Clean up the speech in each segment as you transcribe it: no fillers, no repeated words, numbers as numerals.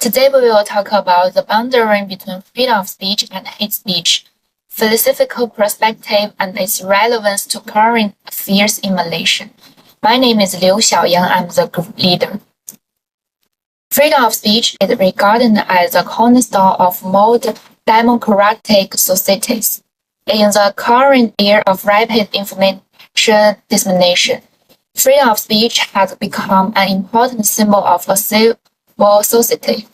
Today we will talk about the boundary between freedom of speech and hate speech, philosophical perspective and its relevance to current affairs in Malaysia. My name is Xiaoyang. I'm the group leader. Freedom of speech is regarded as the cornerstone of most democratic societies. In the current era of rapid information dissemination, freedom of speech has become an important symbol of a civil society.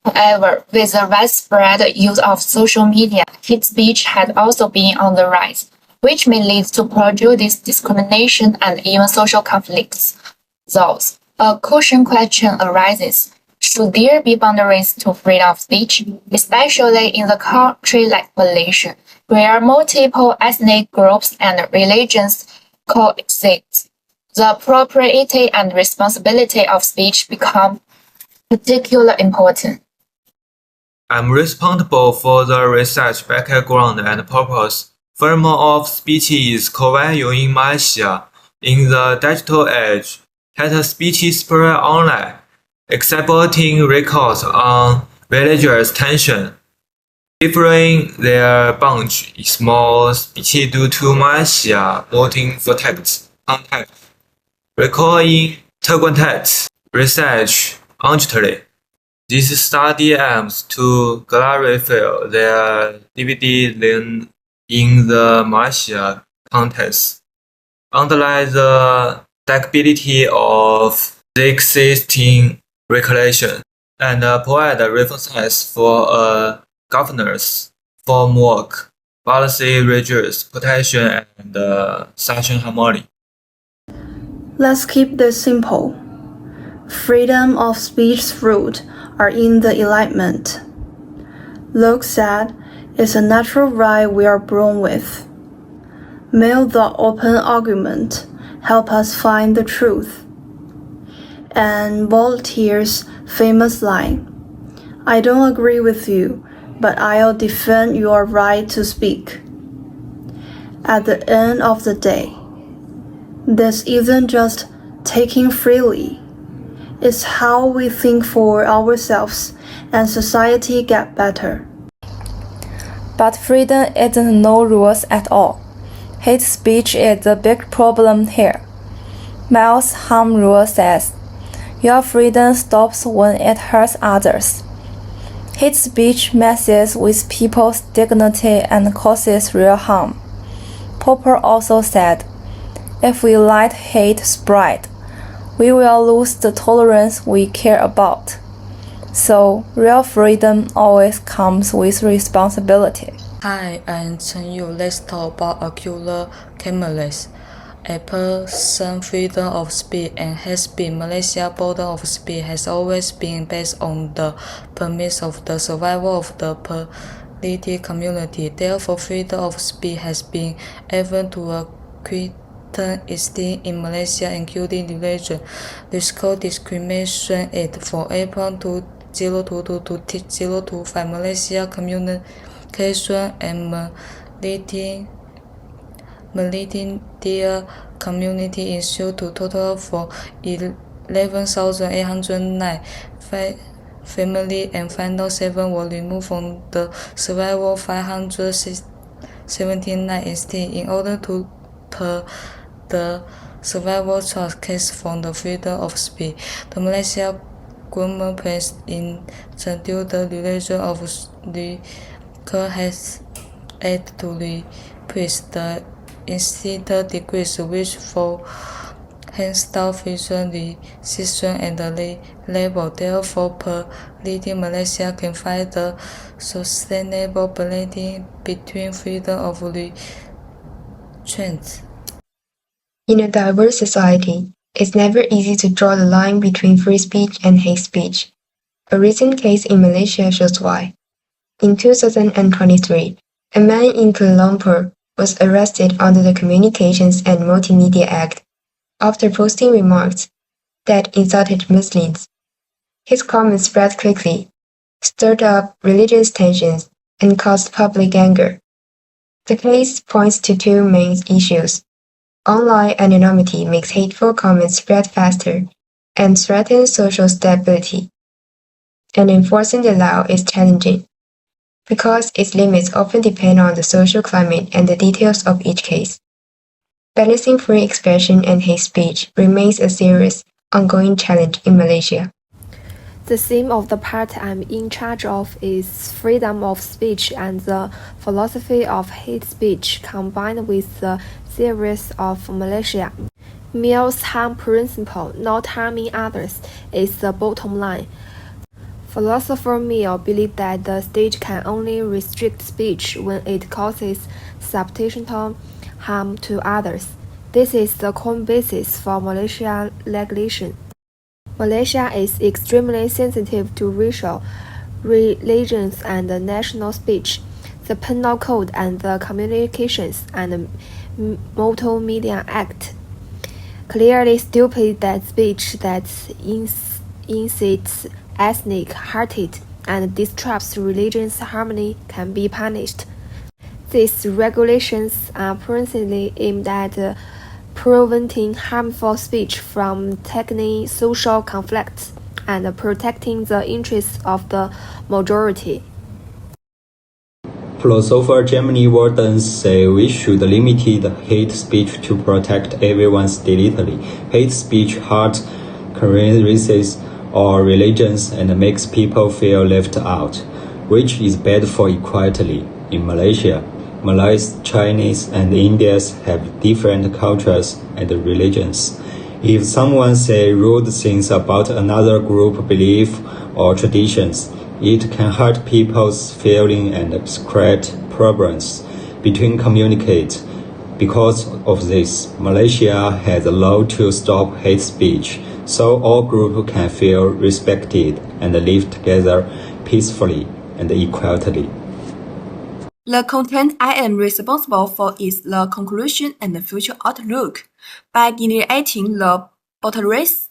However, with the widespread use of social media, hate speech has also been on the rise, which may lead to prejudice, discrimination, and even social conflicts. Thus, a crucial question arises: should there be boundaries to freedom of speech, especially in a country like Malaysia, where multiple ethnic groups and religions coexist? The propriety and responsibility of speech become particularly important. I'm responsible for the research background and purpose. Freedom of speech is co-value in Malaysia. In the digital age, hate speech spread online, exhibiting records on religious tension. Differing their bunch is more speech due to Malaysia voting for context. Recalling context research urgently. This study aims to clarify their dividend in the Malaysia context, underline the applicability of the existing regulation, and provide references for governance framework, policy regulations, protection, and sanction harmony. Let's keep this simple. Freedom of speech's roots are in the Enlightenment. Locke said, "It's a natural right we are born with." May the open argument help us find the truth. And Voltaire's famous line, "I don't agree with you, but I'll defend your right to speak." At the end of the day, this isn't just taking freely. It's how we think for ourselves and society get better. But freedom isn't no rules at all. Hate speech is the big problem here. Miles Harm rule says, your freedom stops when it hurts others. Hate speech messes with people's dignity and causes real harm. Popper also said, if we let hate spread, we will lose the tolerance we care about. So, real freedom always comes with responsibility. Hi, I'm Chen Yu. Let's talk about ocular cameras. A person's freedom of speech and hate speech. Malaysia's border of speech has always been based on the premise of the survival of the political community. Therefore, freedom of speech has been even to a critical extent in Malaysia, including religion. Racial discrimination Act for April 2022 to 2025, Malaysia Communication and Multimedia Community Institute to total for 11,809 family and final 7 were removed from the survival 579 instead in order to the survival trust case from the freedom of speech. The Malaysia government plans introduce the religion of Liquor has aid to replace the institute degrees which for hostile vision resistance and the label. Therefore, politics Malaysia can find the sustainable balance between freedom of trends. In a diverse society, it's never easy to draw the line between free speech and hate speech. A recent case in Malaysia shows why. In 2023, a man in Kuala Lumpur was arrested under the Communications and Multimedia Act after posting remarks that insulted Muslims. His comments spread quickly, stirred up religious tensions, and caused public anger. The case points to two main issues. Online anonymity makes hateful comments spread faster and threatens social stability. and enforcing the law is challenging, because its limits often depend on the social climate and the details of each case. Balancing free expression and hate speech remains a serious, ongoing challenge in Malaysia. The theme of the part I'm in charge of is freedom of speech and the philosophy of hate speech combined with the theories of Malaysia. Mill's harm principle, not harming others, is the bottom line. Philosopher Mill believed that the state can only restrict speech when it causes substantial harm to others. This is the core basis for Malaysia legislation. Malaysia is extremely sensitive to racial, religious, and national speech. The Penal Code and the Communications and Multimedia Act clearly stipulate that speech that incites ethnic hatred and disrupts religious harmony can be punished. These regulations are principally aimed at preventing harmful speech from tackling social conflicts and protecting the interests of the majority. Philosopher Germany Wardens say we should limit hate speech to protect everyone's dignity. Hate speech hurts races or religions and makes people feel left out, which is bad for equality. In Malaysia, Malays, Chinese, and Indians have different cultures and religions. If someone says rude things about another group belief or traditions, it can hurt people's feelings and create problems between communities. Because of this, Malaysia has a law to stop hate speech, so all groups can feel respected and live together peacefully and equally. The content I am responsible for is the conclusion and the future outlook. By delineating the boundaries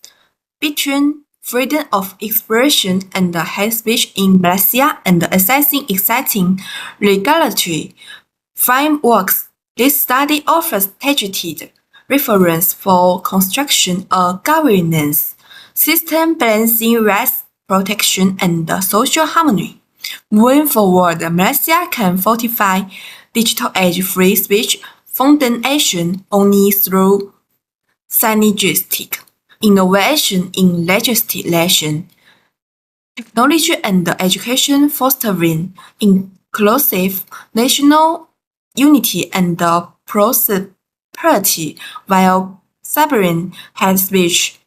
between freedom of expression and hate speech in Malaysia and assessing existing regulatory frameworks, this study offers targeted reference for construction of governance system balancing rights protection and social harmony. Moving forward, Malaysia can fortify digital age free speech foundation only through synergistic innovation in legislation, technology and education, fostering inclusive national unity and prosperity while sabering hate speech,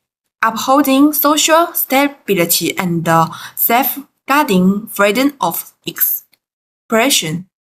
upholding social stability and safeguarding freedom of expression.